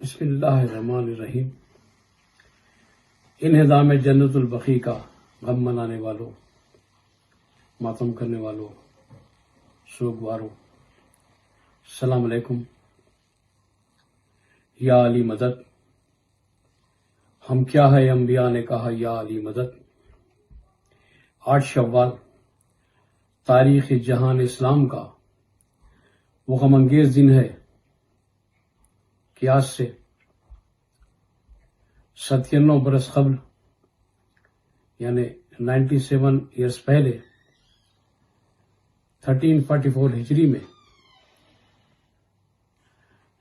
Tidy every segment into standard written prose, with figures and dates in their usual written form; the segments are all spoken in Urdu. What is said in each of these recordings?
بسم اللہ الرحمن الرحیم۔ انہدام جنت البقیع کا غم منانے والوں، ماتم کرنے والوں، سوگواروں، السلام علیکم۔ یا علی مدد، ہم کیا ہے انبیاء نے کہا یا علی مدد۔ 8 شوال تاریخ جہان اسلام کا وہ غم انگیز دن ہے کہ آج سے 97 برس قبل یعنی 97 ایئرس پہلے 1344 ہجری میں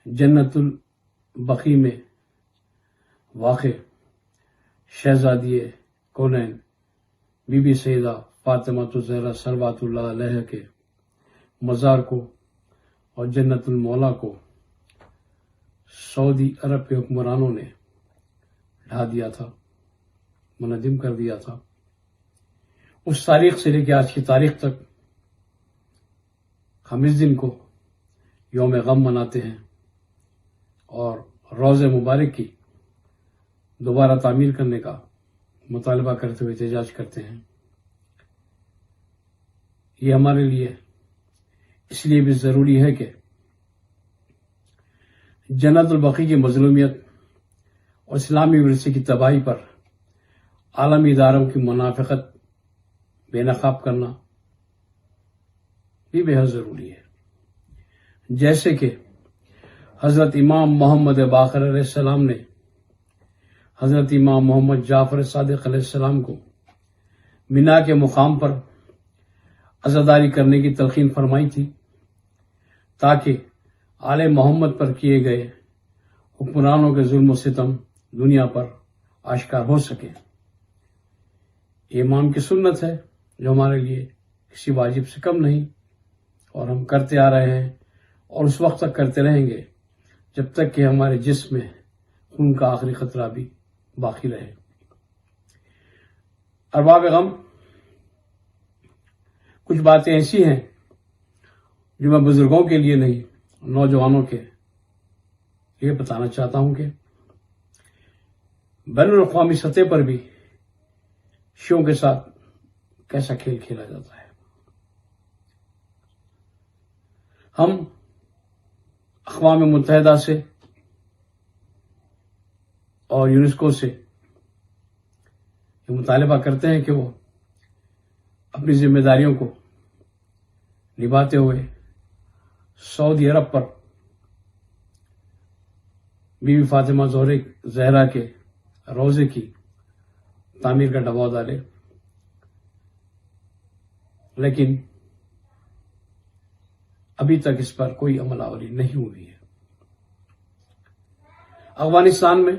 جنت البقیع میں واقع شہزادی کونین بی بی سیدہ فاطمہ الزہرا صلوات اللہ علیہ کے مزار کو اور جنت المولا کو سعودی عرب کے حکمرانوں نے ڈھا دیا تھا، منہدم کر دیا تھا۔ اس تاریخ سے لے کے آج کی تاریخ تک ہم اس دن کو یوم غم مناتے ہیں اور روضہ مبارک کی دوبارہ تعمیر کرنے کا مطالبہ کرتے ہوئے احتجاج کرتے ہیں۔ یہ ہمارے لیے اس لیے بھی ضروری ہے کہ جنت البقیع کی مظلومیت اور اسلامی ورثے کی تباہی پر عالمی اداروں کی منافقت بے نقاب کرنا بھی بہت ضروری ہے۔ جیسے کہ حضرت امام محمد باقر علیہ السلام نے حضرت امام محمد جعفر صادق علیہ السلام کو مینا کے مقام پر عزاداری کرنے کی تلقین فرمائی تھی تاکہ آل محمد پر کیے گئے حکمرانوں کے ظلم و ستم دنیا پر آشکار ہو سکے۔ یہ امام کی سنت ہے جو ہمارے لیے کسی واجب سے کم نہیں، اور ہم کرتے آ رہے ہیں اور اس وقت تک کرتے رہیں گے جب تک کہ ہمارے جسم میں خون کا آخری قطرہ بھی باقی رہے۔ ارباب غم، کچھ باتیں ایسی ہیں جو میں بزرگوں کے لیے نہیں نوجوانوں کے یہ بتانا چاہتا ہوں کہ بین الاقوامی سطح پر بھی شیعوں کے ساتھ کیسا کھیل کھیلا جاتا ہے۔ ہم اقوام متحدہ سے اور یونیسکو سے یہ مطالبہ کرتے ہیں کہ وہ اپنی ذمہ داریوں کو نبھاتے ہوئے سعودی عرب پر بی بی فاطمہ زہرا کے روضے کی تعمیر کا دباؤ ڈالے، لیکن ابھی تک اس پر کوئی عمل آوری نہیں ہوئی ہے۔ افغانستان میں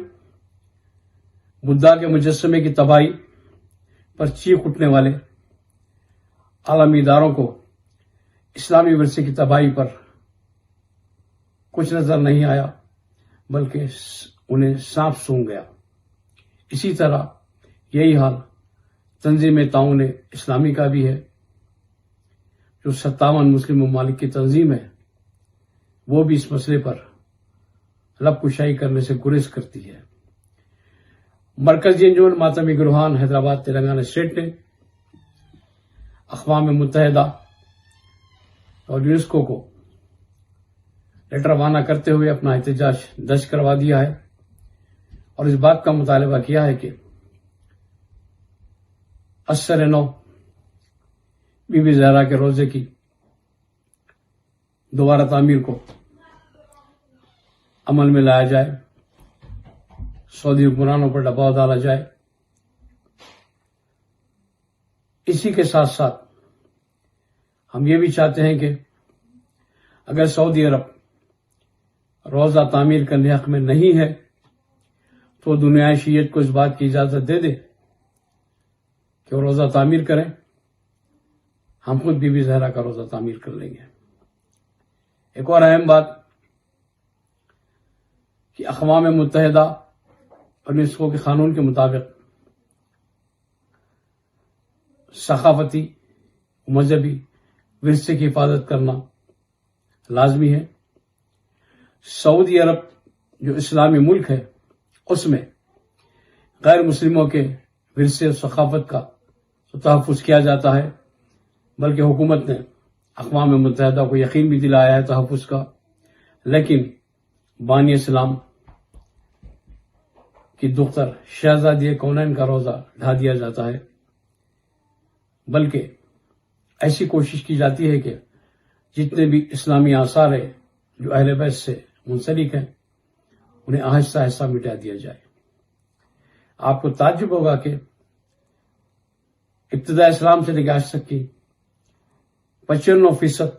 بدھا کے مجسمے کی تباہی پر چیخ اٹھنے والے عالمی اداروں کو اسلامی ورثے کی تباہی پر کچھ نظر نہیں آیا، بلکہ انہیں سانپ سونگھ گیا۔ اسی طرح یہی حال تنظیم تعاون اسلامی کا بھی ہے، جو 57 مسلم ممالک کی تنظیم ہے، وہ بھی اس مسئلے پر لب کشائی کرنے سے گریز کرتی ہے۔ مرکزی انجمن ماتمی گروہان حیدرآباد تلنگانہ اسٹیٹ نے اقوام متحدہ اور یونیسکو کو لیٹر روانہ کرتے ہوئے اپنا احتجاج درج کروا دیا ہے اور اس بات کا مطالبہ کیا ہے کہ اثر نو بی بی زہرا کے روضے کی دوبارہ تعمیر کو عمل میں لایا جائے، سعودی حکمرانوں پر دباؤ ڈالا جائے۔ اسی کے ساتھ ساتھ ہم یہ بھی چاہتے ہیں کہ اگر سعودی عرب روضہ تعمیر کرنے حق میں نہیں ہے تو دنیا شیعت کو اس بات کی اجازت دے دے کہ وہ روضہ تعمیر کریں، ہم خود بی بی زہرا کا روضہ تعمیر کر لیں گے۔ ایک اور اہم بات کہ اقوام متحدہ اور یونیسکو کے قانون کے مطابق ثقافتی مذہبی ورثے کی حفاظت کرنا لازمی ہے۔ سعودی عرب جو اسلامی ملک ہے اس میں غیر مسلموں کے ورثے و ثقافت کا تحفظ کیا جاتا ہے، بلکہ حکومت نے اقوام متحدہ کو یقین بھی دلایا ہے تحفظ کا، لیکن بانی اسلام کی دختر شہزادی کونین کا روزہ ڈھا دیا جاتا ہے، بلکہ ایسی کوشش کی جاتی ہے کہ جتنے بھی اسلامی آثار ہیں جو اہل بیت سے منسلک ہیں انہیں آہستہ آہستہ مٹا دیا جائے۔ آپ کو تعجب ہوگا کہ ابتداء اسلام سے لے کے آج تک کی 95%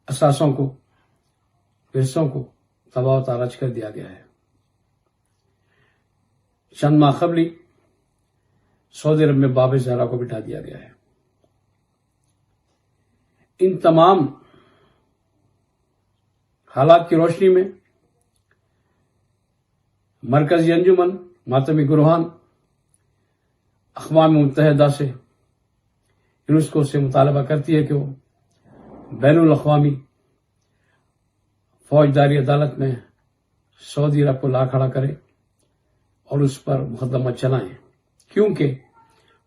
اثاثوں کو، ورثوں کو تباہ و تاراج کر دیا گیا ہے۔ چند ماہ قبل سعودی عرب میں باب زہرا کو بٹھا دیا گیا ہے۔ ان تمام حالات کی روشنی میں مرکزی انجمن ماتمی گروہان اقوام متحدہ سے، یونیسکو سے مطالبہ کرتی ہے کہ وہ بین الاقوامی فوجداری عدالت میں سعودی عرب کو لا کھڑا کرے اور اس پر مقدمہ چلائیں، کیونکہ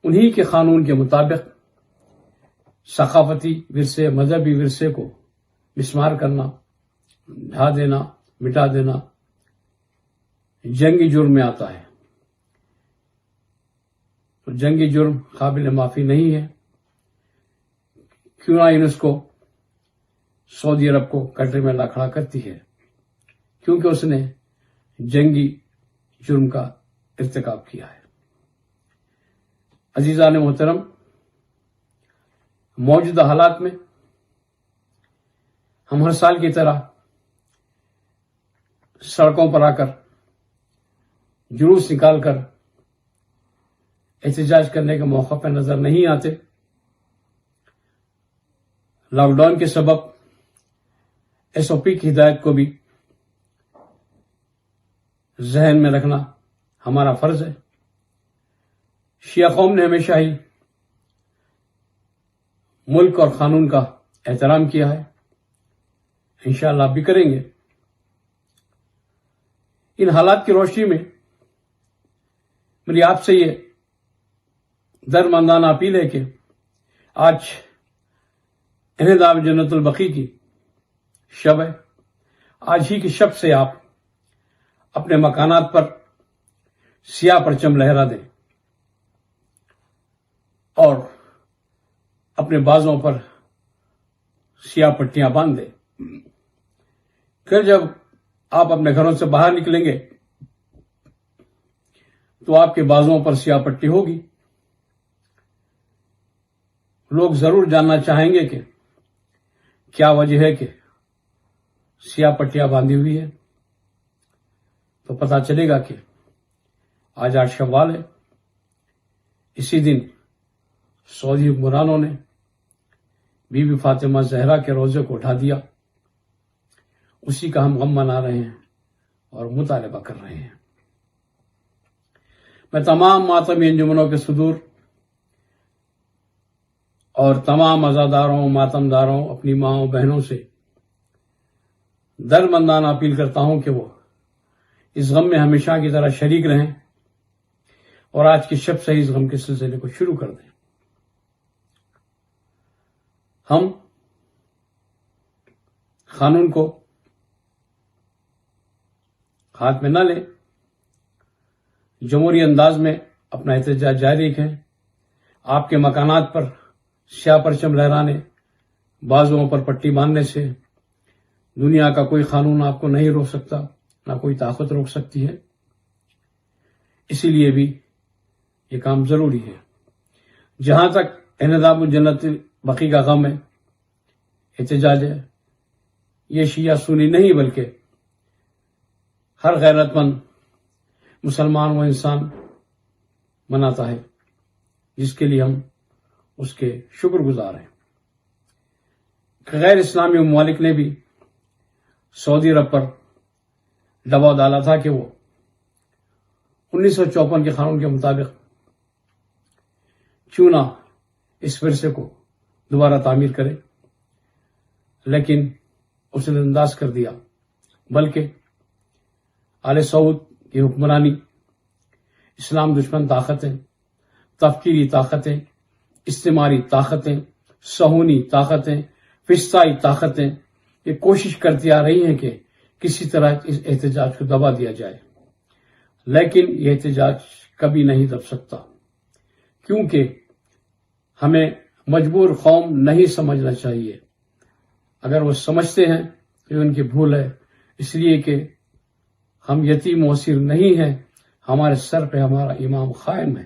انہی کے قانون کے مطابق ثقافتی ورثے، مذہبی ورثے کو مسمار کرنا، ڈھا دینا، مٹا دینا جنگی جرم میں آتا ہے۔ تو جنگی جرم قابل معافی نہیں ہے، کیوں نہ یونیسکو سعودی عرب کو کٹرے میں لا کھڑا کرتی ہے، کیونکہ اس نے جنگی جرم کا ارتکاب کیا ہے۔ عزیزان محترم، موجودہ حالات میں ہم ہر سال کی طرح سڑکوں پر آ کر جلوس نکال کر احتجاج کرنے کے موقع پر نظر نہیں آتے۔ لاک ڈاؤن کے سبب ایس او پی کی ہدایت کو بھی ذہن میں رکھنا ہمارا فرض ہے۔ شیعہ قوم نے ہمیشہ ہی ملک اور قانون کا احترام کیا ہے، انشاءاللہ آپ بھی کریں گے۔ ان حالات کی روشنی میں میری آپ سے یہ درماندانہ اپیل ہے کہ آج انہدام جنت البقیع کی شب ہے، آج ہی کی شب سے آپ اپنے مکانات پر سیاہ پرچم لہرا دیں اور اپنے بازوں پر سیاہ پٹیاں باندھ دیں۔ پھر جب آپ اپنے گھروں سے باہر نکلیں گے تو آپ کے بازوں پر سیاہ پٹی ہوگی۔ لوگ ضرور جاننا چاہیں گے کہ کیا وجہ ہے کہ سیاہ پٹیاں باندھی ہوئی ہے، تو پتہ چلے گا کہ آج 8 شوال ہے۔ اسی دن سعودی حکمرانوں نے بی بی فاطمہ زہرا کے روزے کو اٹھا دیا، اسی کا ہم غم منا رہے ہیں اور مطالبہ کر رہے ہیں۔ میں تمام ماتمی انجمنوں کے صدور اور تمام عزاداروں، ماتمداروں، اپنی ماؤں بہنوں سے درماندانہ اپیل کرتا ہوں کہ وہ اس غم میں ہمیشہ کی طرح شریک رہیں اور آج کی شب سے اس غم کے سلسلے کو شروع کر دیں۔ ہم قانون کو ہاتھ میں نہ لیں، جمہوری انداز میں اپنا احتجاج جاری رکھیں۔ آپ کے مکانات پر سیاہ پرچم لہرانے، بازوؤں پر پٹی باندھنے سے دنیا کا کوئی قانون آپ کو نہیں روک سکتا، نہ کوئی طاقت روک سکتی ہے۔ اسی لیے بھی یہ کام ضروری ہے۔ جہاں تک انہدام الجنت بقیع کا غم ہے، احتجاج ہے، یہ شیعہ سنی نہیں بلکہ ہر غیرت مند مسلمان و انسان مناتا ہے، جس کے لیے ہم اس کے شکر گزار ہیں۔ غیر اسلامی ممالک نے بھی سعودی عرب پر دباؤ ڈالا تھا کہ وہ 1954 کے قانون کے مطابق کیوں نہ اس ورثے کو دوبارہ تعمیر کرے، لیکن اس نے انداز کر دیا بلکہ آل سعود کی حکمرانی، اسلام دشمن طاقتیں، تفکیری طاقتیں، استعماری طاقتیں، صہیونی طاقتیں، فسطائی طاقتیں یہ کوشش کرتی آ رہی ہیں کہ کسی طرح اس احتجاج کو دبا دیا جائے، لیکن یہ احتجاج کبھی نہیں دب سکتا، کیونکہ ہمیں مجبور قوم نہیں سمجھنا چاہیے۔ اگر وہ سمجھتے ہیں تو ان کی بھول ہے، اس لیے کہ ہم یتیم و اسیر نہیں ہیں، ہمارے سر پہ ہمارا امام قائم ہے۔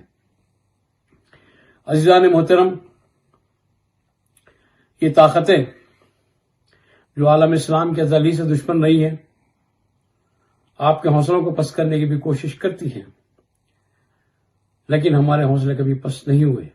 عزیزان محترم، یہ طاقتیں جو عالم اسلام کے ازلی سے دشمن رہی ہیں، آپ کے حوصلوں کو پست کرنے کی بھی کوشش کرتی ہیں، لیکن ہمارے حوصلے کبھی پست نہیں ہوئے۔